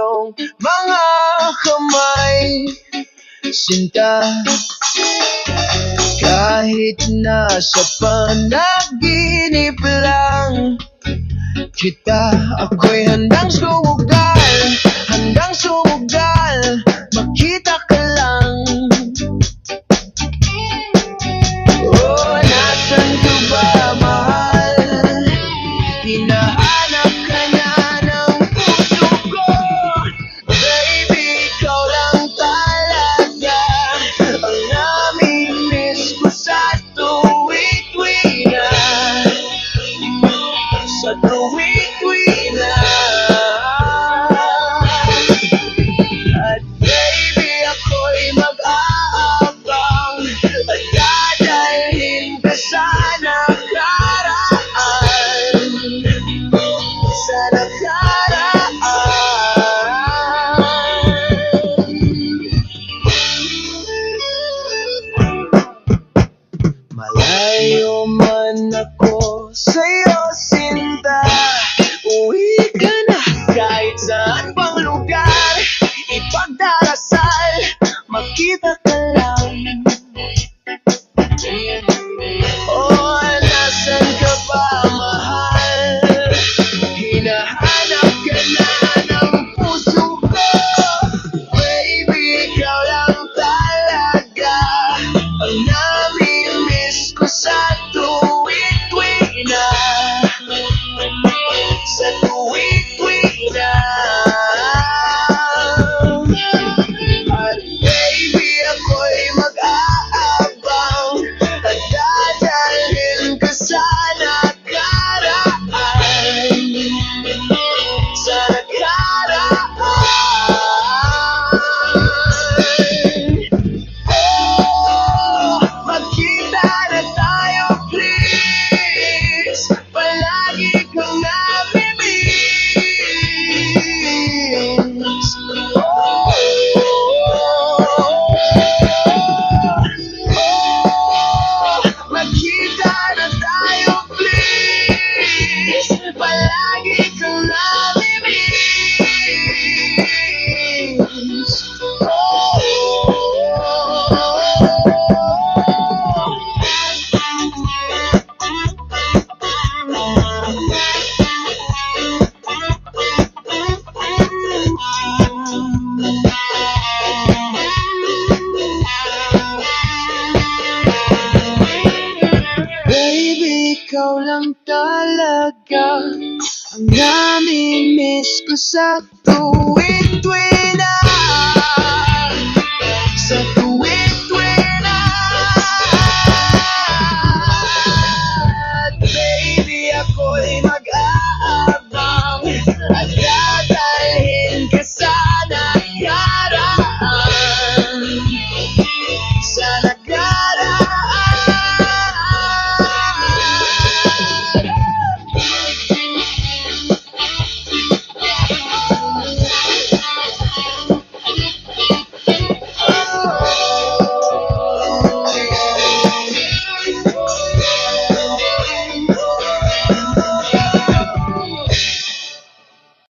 iyong mga kamay, sinta. Kahit nasa panaginip lang kita, ako'y handang sumugal, makita ka lang. Oh, nasan ka ba, mahal? Hinahanap ka na ng puso ko. Baby, ikaw lang talaga ang namimiss ko sa tuwing-tuwi na, sa tuwing-tuwi na. At baby, ako'y mag-aabang at dadalhin ka sa nakaraan, sa nakaraan. Malayo man ako sa'yo, sinta, uwi ka na kahit saan pang lugar. Ipagdarasal, makita ka lang. Oh, nasan ka ba, mahal? Hinahanap ka na ng puso ko. Baby, ikaw lang talaga ang namimiss ko sa tuwing-tuwi na, sa tuwing-tuwi na. At baby, ako'y mag-aabang at dadalhin ka sa nakaraan, sa nakaraan. Oh, magkita na tayo, please. Palagi kang namimiss. Oh, magkita na tayo, please. Palagi kang namimiss. Baby, ikaw lang talaga ang namimiss ko sa tuwing-tuwi